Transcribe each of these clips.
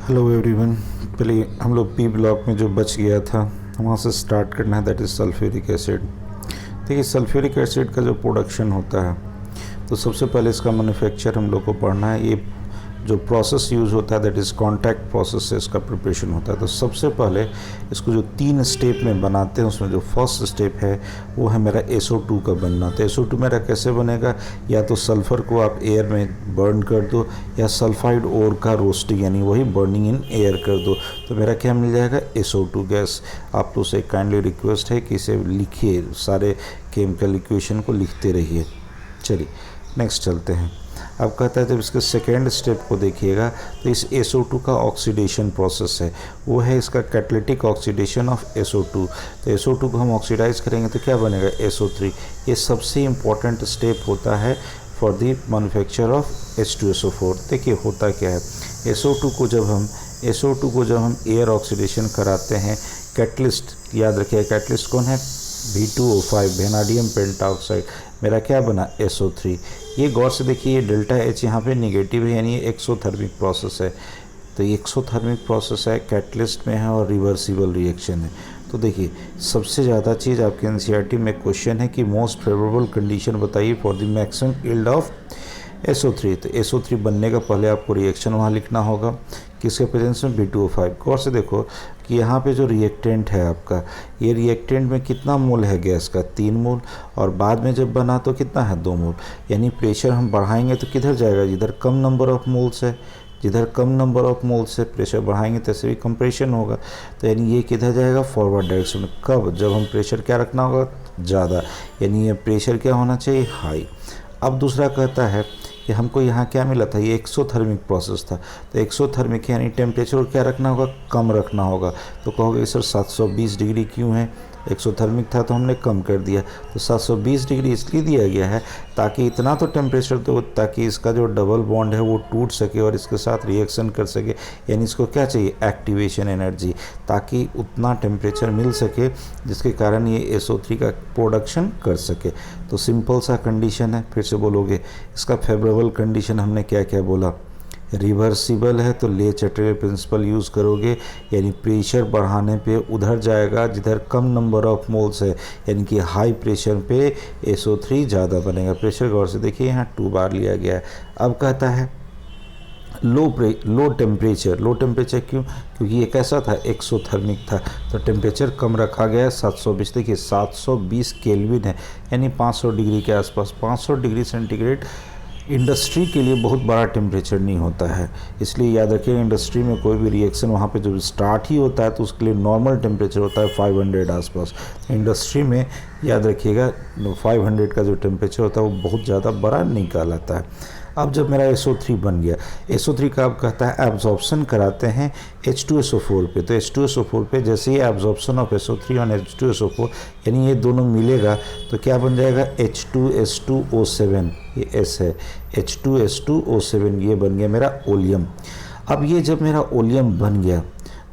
Hello everyone. पहले हम लोग पी ब्लॉक में जो बच गया था वहाँ से स्टार्ट करना है, दैट इज़ सल्फ्यूरिक एसिड। देखिए सल्फ्यूरिक एसिड का जो प्रोडक्शन होता है तो सबसे पहले इसका मैन्युफैक्चर हम लोग को पढ़ना है। ये जो प्रोसेस यूज़ होता है दैट इज़ कॉन्टैक्ट प्रोसेस से इसका प्रिपरेशन होता है। तो सबसे पहले इसको जो 3 स्टेप में बनाते हैं उसमें जो फर्स्ट स्टेप है वो है मेरा SO2 का बनना। तो SO2 मेरा कैसे बनेगा, या तो सल्फ़र को आप एयर में बर्न कर दो या सल्फाइड ओर का रोस्टिंग यानी वही बर्निंग इन एयर कर दो, तो मेरा क्या मिल जाएगा SO2 गैस। आप तो से काइंडली रिक्वेस्ट है कि इसे लिखिए, सारे केमिकल इक्वेशन को लिखते रहिए। चलिए नेक्स्ट चलते हैं। अब कहता है जब इसके सेकेंड स्टेप को देखिएगा तो इस SO2 का ऑक्सीडेशन प्रोसेस है, वो है इसका कैटालिटिक ऑक्सीडेशन ऑफ SO2। तो SO2 को हम ऑक्सीडाइज करेंगे तो क्या बनेगा SO3। ये सबसे इम्पॉर्टेंट स्टेप होता है for the manufacture of H2SO4। देखिए होता क्या है, SO2 को जब हम एयर ऑक्सीडेशन कराते हैं, कैटलिस्ट याद रखिए, कैटलिस्ट कौन है V2O5 वेनाडियम पेंटाऑक्साइड, मेरा क्या बना SO3। ये गौर से देखिए, ये डेल्टा H यहाँ पे निगेटिव है यानी ये एक्सोथर्मिक प्रोसेस है। तो ये एक्सोथर्मिक प्रोसेस है, कैटलिस्ट में है और रिवर्सिबल रिएक्शन है। तो देखिए सबसे ज़्यादा चीज़ आपके NCERT में क्वेश्चन है कि मोस्ट फेवरेबल कंडीशन बताइए for the maximum yield of SO3। तो SO3 बनने का पहले आपको रिएक्शन वहाँ लिखना होगा, किसके प्रेजेंस में V2O5। गौर से देखो कि यहाँ पे जो रिएक्टेंट है आपका, ये रिएक्टेंट में कितना मोल है गैस का 3 मोल, और बाद में जब बना तो कितना है 2 मोल। यानी प्रेशर हम बढ़ाएंगे तो किधर जाएगा, जिधर कम नंबर ऑफ मोल्स है, जिधर कम नंबर ऑफ मोल्स से प्रेशर बढ़ाएंगे तैसे भी कंप्रेशन होगा। तो यानी ये किधर जाएगा फॉरवर्ड डायरेक्शन में। कब, जब हम प्रेशर क्या रखना होगा ज़्यादा, यानी ये प्रेशर क्या होना चाहिए हाई। अब दूसरा कहता है कि हमको यहाँ क्या मिला था, ये एक्सोथर्मिक प्रोसेस था। तो एक्सोथर्मिक यानी टेम्परेचर क्या रखना होगा, कम रखना होगा। तो कहोगे सर 720 डिग्री क्यों है, एक्सोथर्मिक था तो हमने कम कर दिया। तो 720 डिग्री इसलिए दिया गया है ताकि इतना तो टेम्परेचर दो ताकि इसका जो डबल बॉन्ड है वो टूट सके और इसके साथ रिएक्शन कर सके। यानी इसको क्या चाहिए, एक्टिवेशन एनर्जी, ताकि उतना टेम्परेचर मिल सके जिसके कारण ये SO3 का प्रोडक्शन कर सके। तो सिंपल सा कंडीशन है, फिर से बोलोगे। इसका फेवरेबल कंडीशन हमने क्या क्या बोला, रिवर्सिबल है तो ले चैटेलर प्रिंसिपल यूज़ करोगे, यानी प्रेशर बढ़ाने पे उधर जाएगा जिधर कम नंबर ऑफ मोल्स है, यानी कि हाई प्रेशर पे SO3 ज़्यादा बनेगा। प्रेशर गौर से देखिए यहाँ 2 बार लिया गया है। अब कहता है लो टेम्परेचर क्यों, क्योंकि ये कैसा था एक्सोथर्मिक था, तो टेम्परेचर कम रखा गया है 720। देखिए 720 केल्विन है यानी 500 डिग्री के आसपास। 500 डिग्री सेंटीग्रेड इंडस्ट्री के लिए बहुत बड़ा टेम्परेचर नहीं होता है, इसलिए याद रखिए इंडस्ट्री में कोई भी रिएक्शन वहाँ पे जब स्टार्ट ही होता है तो उसके लिए नॉर्मल टेम्परेचर होता है 500 आसपास। इंडस्ट्री में याद रखिएगा 500 का जो टेम्परेचर होता है वो बहुत ज़्यादा बड़ा नहीं कहलाता है। अब जब मेरा SO3 बन गया, SO3 का अब कहता है एब्जॉर्प्शन कराते हैं H2SO4 पे। तो H2SO4 पे जैसे ही एब्जॉर्प्शन ऑफ SO3 और H2SO4 यानी ये दोनों मिलेगा तो क्या बन जाएगा H2S2O7, ये S है, H2S2O7 ये बन गया मेरा ओलियम। अब ये जब मेरा ओलियम बन गया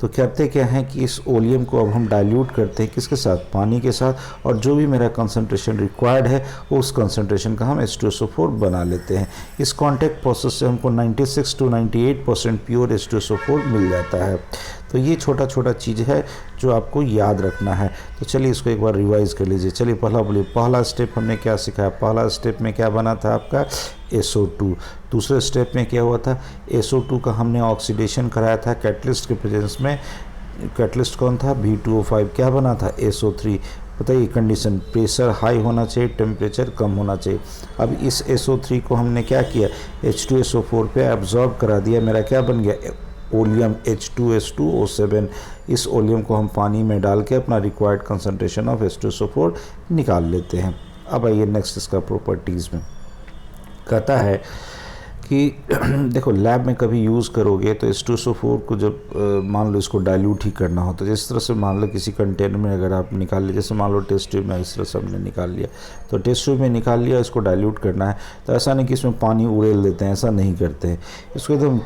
तो कहते क्या हैं कि इस ओलियम को अब हम डाइल्यूट करते हैं किसके साथ, पानी के साथ, और जो भी मेरा कंसंट्रेशन रिक्वायर्ड है उस कंसंट्रेशन का हम H2SO4 बना लेते हैं। इस कॉन्टैक्ट प्रोसेस से हमको 96 to 98% प्योर H2SO4 मिल जाता है। तो ये छोटा छोटा चीज़ है जो आपको याद रखना है। तो चलिए इसको एक बार रिवाइज़ कर लीजिए। चलिए पहला बोलिए, पहला स्टेप हमने क्या सिखाया, पहला स्टेप में क्या बना था आपका SO2। दूसरे स्टेप में क्या हुआ था, SO2 का हमने ऑक्सीडेशन कराया था कैटलिस्ट के प्रेजेंस में। कैटलिस्ट कौन था, V2O5, क्या बना था SO3। बताइए कंडीशन, प्रेशर हाई होना चाहिए, टेम्परेचर कम होना चाहिए। अब इस SO3 को हमने क्या किया, H2SO4 पे एब्जॉर्ब करा दिया, मेरा क्या बन गया ओलियम H2S2O7। इस ओलियम को हम पानी में डाल के अपना रिक्वायर्ड कंसंट्रेशन ऑफ H2SO4 निकाल लेते हैं। अब आइए नेक्स्ट इसका प्रॉपर्टीज़ में कहता है कि देखो लैब में कभी यूज़ करोगे तो H2SO4 को जब मान लो इसको डाइल्यूट ही करना हो तो जिस तरह से मान लो किसी कंटेनर में अगर आप निकाल लीजिए, जैसे मान लो टेस्ट ट्यूब में इस तरह से हमने निकाल लिया, तो टेस्ट ट्यूब में निकाल लिया, इसको डाइल्यूट करना है तो ऐसा नहीं कि इसमें पानी उड़ेल देते हैं, ऐसा नहीं करते हैं। इसको एकदम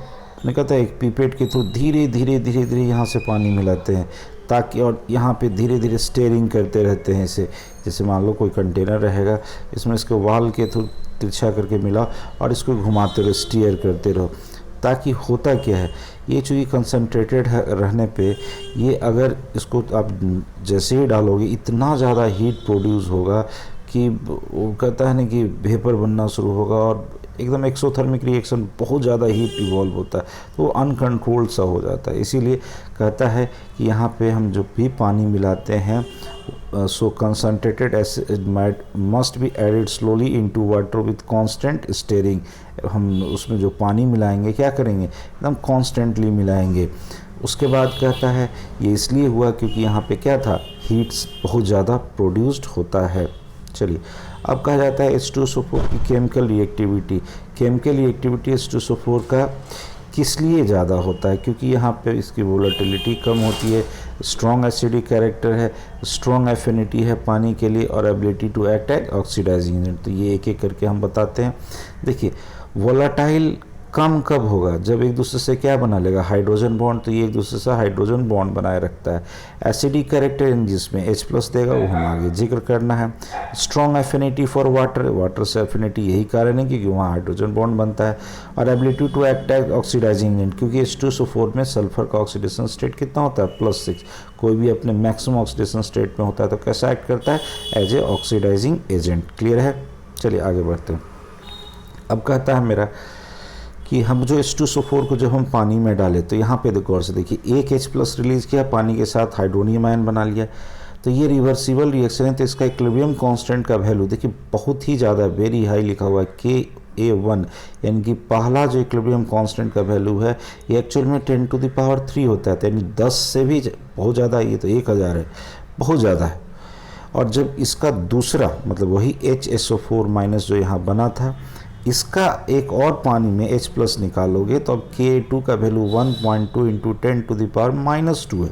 कहता है एक पीपेट के थ्रू धीरे धीरे यहाँ से पानी मिलाते हैं ताकि, और यहाँ पे धीरे धीरे स्टेयरिंग करते रहते हैं इसे। जैसे मान लो कोई कंटेनर रहेगा, इसमें इसके वाल के थ्रू तिरछा करके मिला और इसको घुमाते रहो, स्टीयर करते रहो, ताकि होता क्या है ये चूँकि कंसनट्रेटेड रहने पे ये अगर इसको आप जैसे ही डालोगे इतना ज़्यादा हीट प्रोड्यूस होगा कि वो कहता है ना कि वेपर बनना शुरू होगा और एकदम एक्सोथर्मिक रिएक्शन, बहुत ज़्यादा हीट इवॉल्व होता है तो वो अनकंट्रोल्ड सा हो जाता है। इसीलिए कहता है कि यहाँ पे हम जो भी पानी मिलाते हैं so concentrated acid must be added slowly into water with constant stirring. हम उसमें जो पानी मिलाएंगे क्या करेंगे, एकदम कॉन्स्टेंटली मिलाएंगे। उसके बाद कहता है ये इसलिए हुआ क्योंकि यहाँ पे क्या था, हीट्स बहुत ज़्यादा प्रोड्यूस्ड होता है। चलिए अब कहा जाता है H2SO4 की chemical reactivity. Chemical reactivity H2SO4 का किस लिए ज़्यादा होता है, क्योंकि यहाँ पे इसकी वोलेटिलिटी कम होती है, स्ट्रॉन्ग एसिडिक कैरेक्टर है, स्ट्रॉन्ग एफिनिटी है पानी के लिए और ability to act as oxidising agent. तो ये एक एक करके हम बताते हैं। देखिए वोलाटाइल कम कब होगा, जब एक दूसरे से क्या बना लेगा, हाइड्रोजन बॉन्ड। तो ये एक दूसरे से हाइड्रोजन बॉन्ड बनाए रखता है। एसिडिक कैरेक्टर इन जिसमें H+ देगा वो हम आगे जिक्र करना है। Strong affinity for water, water से एफिनिटी यही कारण है क्योंकि वहाँ हाइड्रोजन बॉन्ड बनता है। और ability to act as oxidising agent, क्योंकि H2SO4 में सल्फर का ऑक्सीडेशन स्टेट कितना होता है, +6। कोई भी अपने मैक्सिमम ऑक्सीडेशन स्टेट में होता है तो कैसा एक्ट करता है, as a oxidising agent. Clear है। चलिए आगे बढ़ते हैं। अब कहता है मेरा कि हम जो H2SO4 को जब हम पानी में डालें तो यहाँ पे गौर से देखिए, एक H+ रिलीज़ किया, पानी के साथ हाइड्रोनियम आयन बना लिया। तो ये रिवर्सिबल रिएक्शन है। तो इसका इक्विलिब्रियम कांस्टेंट का वैल्यू देखिए बहुत ही ज़्यादा वेरी हाई लिखा हुआ है, Ka1, यानी कि पहला जो इक्विलिब्रियम कांस्टेंट का वैल्यू है ये एक्चुअल में 10⁻³ होता है, यानी 10 से भी बहुत ज़्यादा, ये तो 1000 है, बहुत ज़्यादा है। और जब इसका दूसरा मतलब वही HSO4- जो यहाँ बना था, इसका एक और पानी में H+ निकालोगे तो अब Ka2 का वैल्यू 1.2 × 10⁻² है।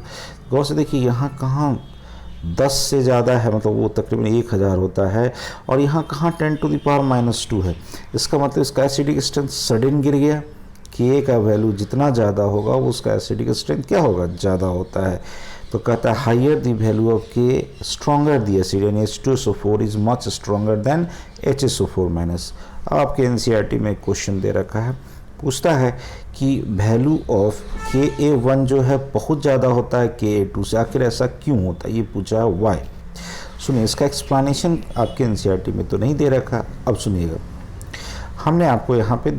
गौर से देखिए यहाँ कहाँ 10 से ज़्यादा है, मतलब वो तकरीबन 1000 होता है, और यहाँ कहाँ 10⁻² है। इसका मतलब इसका एसिडिक स्ट्रेंथ सडन गिर गया। Ka का वैल्यू जितना ज़्यादा होगा वो उसका एसिडिक स्ट्रेंथ क्या होगा, ज़्यादा होता है। तो कहता है higher the value of K stronger the acid, यानी H2SO4 is much stronger than HSO4-। आपके NCERT में क्वेश्चन दे रखा है, पूछता है कि वैल्यू ऑफ Ka1 जो है बहुत ज़्यादा होता है Ka2 से, आखिर ऐसा क्यों होता है, ये पूछा है वाई। सुनिए इसका एक्सप्लेनेशन आपके NCERT में तो नहीं दे रखा, अब सुनिएगा। हमने आपको यहाँ पे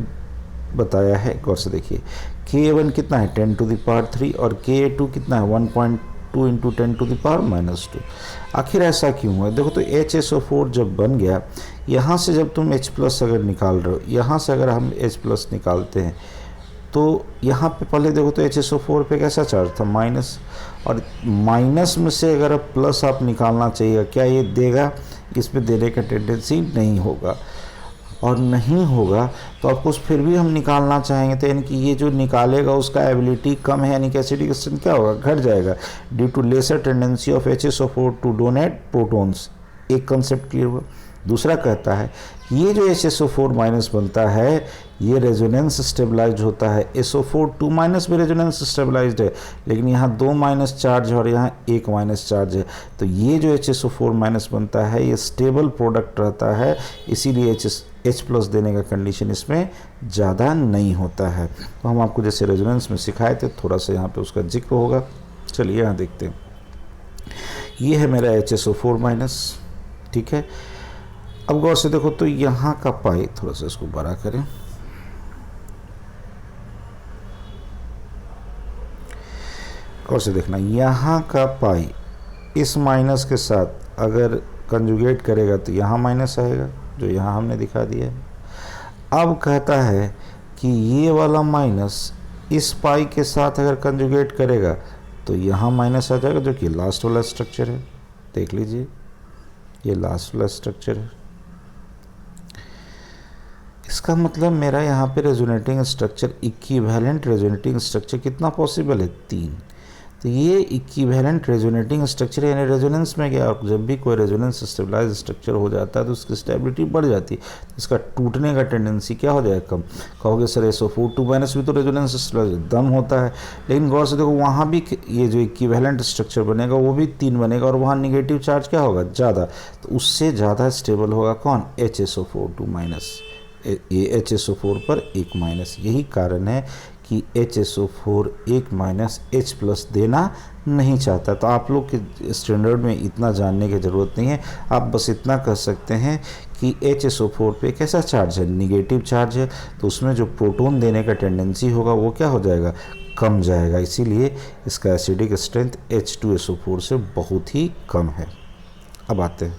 बताया है, गौर से देखिए, Ka1 कितना है 10⁻³ और Ka2 कितना है 1.2 × 10⁻²। आखिर ऐसा क्यों हुआ, देखो तो HSO4 जब बन गया, यहाँ से जब तुम H+ अगर निकाल रहे हो, यहाँ से अगर हम H+ निकालते हैं तो यहाँ पे पहले देखो तो HSO4 पे कैसा चार्ज था, माइनस, और माइनस में से अगर प्लस आप निकालना चाहिए, क्या ये देगा, इस पे देने का टेंडेंसी नहीं होगा, और नहीं होगा तो ऑफकोर्स फिर भी हम निकालना चाहेंगे, तो यानी कि ये जो निकालेगा उसका एबिलिटी कम है, यानी कि एसिडिक स्ट्रेंथ क्या होगा, घट जाएगा, due to lesser tendency of HSO4 to donate protons. एक कंसेप्ट क्लियर हुआ। दूसरा कहता है ये जो HSO4- बनता है ये रेजोनेंस स्टेबलाइज्ड होता है, SO4 2- भी रेजोनेंस स्टेबलाइज्ड है, लेकिन यहाँ 2- चार्ज है और यहाँ 1- चार्ज है। तो ये जो HSO4- बनता है ये स्टेबल प्रोडक्ट रहता है, इसीलिए H+ देने का कंडीशन इसमें ज़्यादा नहीं होता है। तो हम आपको जैसे रेजोनेंस में सिखाए थे, थोड़ा सा यहाँ पे उसका जिक्र होगा। चलिए यहाँ देखते हैं, ये है मेरा HSO4-, ठीक है। अब गौर से देखो तो यहाँ का पाई, थोड़ा सा इसको बड़ा करें, गौर से देखना, यहाँ का पाई इस माइनस के साथ अगर कंजुगेट करेगा तो यहाँ माइनस आएगा, जो यहाँ हमने दिखा दिया है। अब कहता है कि ये वाला माइनस इस पाई के साथ अगर कंजुगेट करेगा तो यहाँ माइनस आ जाएगा, जो कि लास्ट वाला स्ट्रक्चर है। देख लीजिए ये लास्ट वाला स्ट्रक्चर है। इसका मतलब मेरा यहाँ पे resonating structure, equivalent resonating structure कितना पॉसिबल है, 3। तो ये इक्विवेलेंट रेजोनेटिंग स्ट्रक्चर है, यानी रेजोनेंस में क्या, जब भी कोई रेजोनेंस स्टेबलाइज स्ट्रक्चर हो जाता है तो उसकी स्टेबिलिटी बढ़ जाती है, इसका टूटने का टेंडेंसी क्या हो जाएगा, कम। कहोगे सर SO4 2- भी तो रेजोनेंस स्टेबलाइज दम होता है, लेकिन गौर से देखो वहाँ भी ये जो इक्विवेलेंट स्ट्रक्चर बनेगा वो भी 3 बनेगा, और वहाँ निगेटिव चार्ज क्या होगा, ज़्यादा। तो उससे ज़्यादा स्टेबल होगा कौन, HSO4 2-। ये HSO4 पर 1-। यही कारण है कि HSO4 एक -H+ देना नहीं चाहता। तो आप लोग के स्टैंडर्ड में इतना जानने की ज़रूरत नहीं है, आप बस इतना कह सकते हैं कि HSO4 पे कैसा चार्ज है, निगेटिव चार्ज है, तो उसमें जो प्रोटॉन देने का टेंडेंसी होगा वो क्या हो जाएगा, कम जाएगा, इसीलिए इसका एसिडिक स्ट्रेंथ H2SO4 से बहुत ही कम है। अब आते हैं,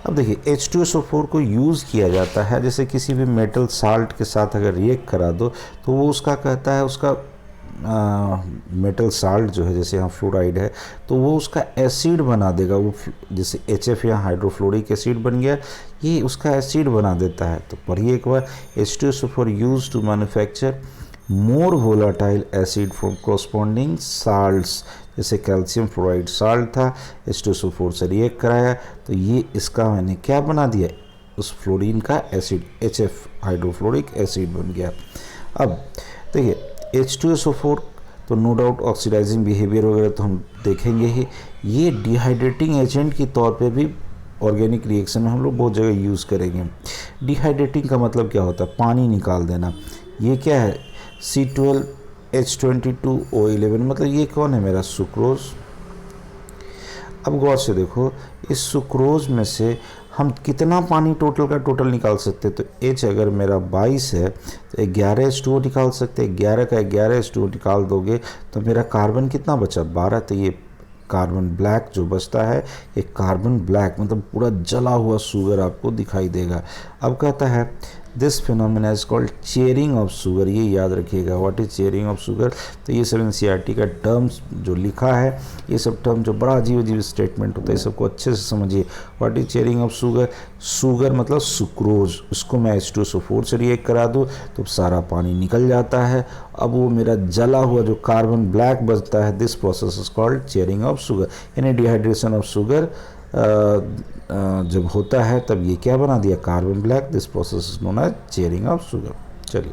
अब देखिए H2SO4 को यूज़ किया जाता है जैसे किसी भी मेटल साल्ट के साथ अगर रिएक्ट करा दो तो वो उसका कहता है उसका मेटल साल्ट जो है, जैसे यहाँ फ्लोराइड है, तो वो उसका एसिड बना देगा, वो जैसे HF या हाइड्रोफ्लोरिक एसिड बन गया, ये उसका एसिड बना देता है। तो पढ़िए एक बार, H2SO4 use to manufacture more volatile acid from corresponding salts, जैसे कैल्शियम फ्लोराइड साल्ट था, H2SO4 से रिएक्ट कराया तो ये इसका मैंने क्या बना दिया, उस फ्लोरीन का एसिड HF हाइड्रोफ्लोरिक एसिड बन गया। अब देखिए H2SO4 तो नो डाउट ऑक्सीडाइजिंग बिहेवियर वगैरह तो हम देखेंगे ही, ये डिहाइड्रेटिंग एजेंट के तौर पे भी ऑर्गेनिक रिएक्शन में हम लोग बहुत जगह यूज़ करेंगे। डिहाइड्रेटिंग का मतलब क्या होता है, पानी निकाल देना। ये क्या है, C12H22O11, मतलब ये कौन है, मेरा सुक्रोज। अब गौर से देखो, इस सुक्रोज में से हम कितना पानी टोटल का टोटल निकाल सकते हैं, तो H अगर मेरा 22 है तो 11 H2O निकाल सकते हैं, 11 का 11 H2O निकाल दोगे तो मेरा कार्बन कितना बचा, 12, तो ये कार्बन ब्लैक जो बचता है, ये कार्बन ब्लैक मतलब पूरा जला हुआ शुगर आपको दिखाई देगा। अब कहता है this phenomena is called charring of sugar, ये याद रखिएगा, what is charring of sugar. तो ये सब NCERT का टर्म्स जो लिखा है, ये सब टर्म जो बड़ा अजीब अजीब स्टेटमेंट होता है, सबको अच्छे से समझिए। What is charring of sugar, sugar मतलब सुक्रोज, उसको मैं H2SO4 से रिएक्ट करा दूँ तो सारा पानी निकल जाता है। अब वो मेरा जला हुआ जो कार्बन ब्लैक बचता है, this process is called charring of sugar, यानी डिहाइड्रेशन ऑफ शुगर जब होता है तब ये क्या बना दिया, carbon black, this process is known as charring of sugar. चलिए,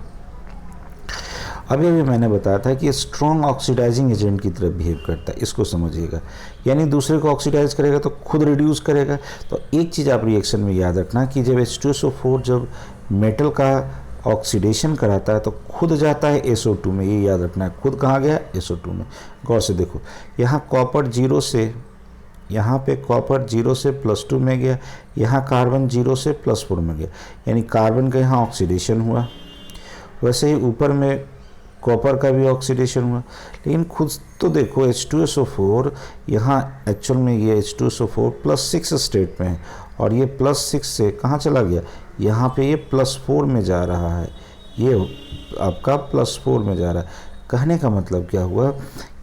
अभी मैंने बताया था कि स्ट्रॉन्ग ऑक्सीडाइजिंग एजेंट की तरह बिहेव करता है, इसको समझिएगा, यानी दूसरे को ऑक्सीडाइज करेगा तो खुद रिड्यूस करेगा। तो एक चीज़ आप रिएक्शन में याद रखना कि जब H2SO4 जब मेटल का ऑक्सीडेशन कराता है तो खुद जाता है SO2 में, ये याद रखना है, खुद कहाँ गया, SO2 में। गौर से देखो, यहाँ कॉपर 0 से, यहाँ पे कॉपर 0 से +2 में गया, यहाँ कार्बन 0 से +4 में गया, यानी कार्बन का यहाँ ऑक्सीडेशन हुआ। वैसे ही ऊपर में कॉपर का भी ऑक्सीडेशन हुआ, लेकिन खुद तो देखो H2SO4 यहाँ एक्चुअल में ये H2SO4 +6 स्टेट में है, और ये +6 से कहाँ चला गया, यहाँ पे ये +4 में जा रहा है, ये आपका +4 में जा रहा है। कहने का मतलब क्या हुआ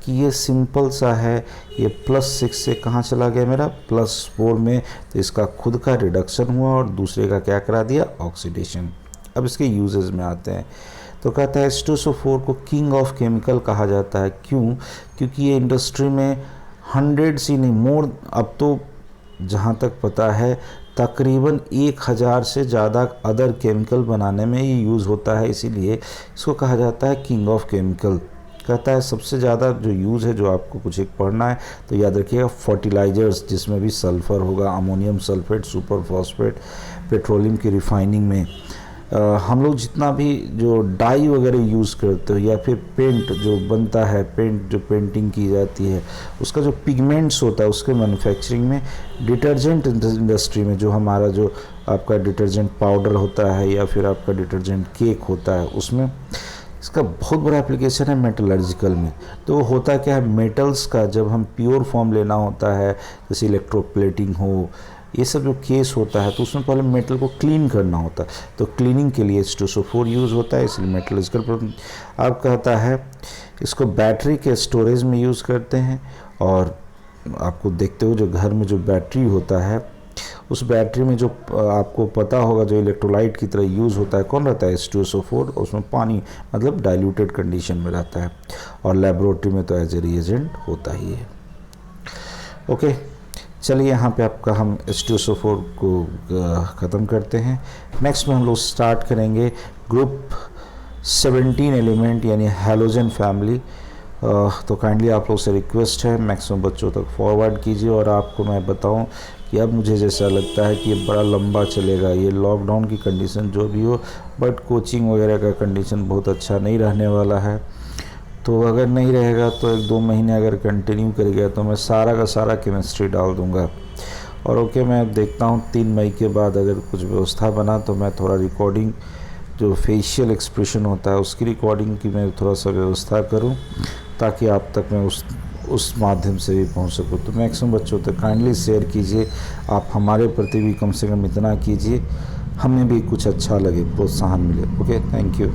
कि ये सिंपल सा है, ये +6 से कहाँ चला गया, मेरा +4 में, तो इसका खुद का रिडक्शन हुआ और दूसरे का क्या करा दिया, ऑक्सीडेशन। अब इसके यूजेस में आते हैं, तो कहता है H2SO4 को किंग ऑफ केमिकल कहा जाता है। क्यों, क्योंकि ये इंडस्ट्री में 100 से नहीं मोर, अब तो जहाँ तक पता है तकरीबन 1000 से ज़्यादा अदर केमिकल बनाने में ये यूज़ होता है, इसीलिए इसको कहा जाता है किंग ऑफ केमिकल। कहता है सबसे ज़्यादा जो यूज़ है, जो आपको कुछ एक पढ़ना है तो याद रखिएगा, फर्टिलाइज़र्स जिसमें भी सल्फ़र होगा, ammonium sulphate, super phosphate, petroleum की रिफाइनिंग में हम लोग जितना भी जो डाई वगैरह यूज़ करते हो, या फिर पेंट जो बनता है, पेंट जो पेंटिंग की जाती है, उसका जो पिगमेंट्स होता है उसके मैन्युफैक्चरिंग में, डिटर्जेंट इंडस्ट्री में जो हमारा जो आपका डिटर्जेंट पाउडर होता है या फिर आपका डिटर्जेंट केक होता है, उसमें इसका बहुत बड़ा एप्लीकेशन है मेटलर्जिकल में। तो होता क्या है, मेटल्स का जब हम प्योर फॉर्म लेना होता है, जैसे इलेक्ट्रोप्लेटिंग हो, ये सब जो केस होता है, तो उसमें पहले मेटल को क्लीन करना होता है, तो क्लीनिंग के लिए H2SO4 यूज़ होता है, इसलिए मेटलर्जिकल। अब कहता है इसको बैटरी के स्टोरेज में यूज़ करते हैं, और आपको देखते हो जो घर में जो बैटरी होता है, उस बैटरी में जो आपको पता होगा जो इलेक्ट्रोलाइट की तरह यूज़ होता है, कौन रहता है, H2SO4, उसमें पानी मतलब डाइल्यूटेड कंडीशन में रहता है, और लेबोरेटरी में तो एज ए रिएजेंट होता ही है। ओके, चलिए यहाँ पे आपका हम H2SO4 को ख़त्म करते हैं। नेक्स्ट में हम लोग स्टार्ट करेंगे ग्रुप 17 एलिमेंट यानी हैलोजन फैमिली। तो काइंडली आप लोग से रिक्वेस्ट है मैक्सिमम बच्चों तक फॉरवर्ड कीजिए, और आपको मैं बताऊं कि अब मुझे जैसा लगता है कि ये बड़ा लंबा चलेगा, ये लॉकडाउन की कंडीशन जो भी हो, बट कोचिंग वगैरह का कंडीशन बहुत अच्छा नहीं रहने वाला है। तो अगर नहीं रहेगा तो 1-2 महीने अगर कंटिन्यू करेगा तो मैं सारा का सारा केमिस्ट्री डाल दूँगा। और ओके, मैं देखता हूँ 3 मई के बाद अगर कुछ व्यवस्था बना तो मैं थोड़ा रिकॉर्डिंग, जो फेशियल एक्सप्रेशन होता है उसकी रिकॉर्डिंग की मैं थोड़ा सा व्यवस्था करूं, ताकि आप तक मैं उस माध्यम से भी पहुंच सकूं। तो मैक्सिमम बच्चों तक काइंडली शेयर कीजिए, आप हमारे प्रति भी कम से कम इतना कीजिए, हमें भी कुछ अच्छा लगे, प्रोत्साहन मिले। Okay, thank you.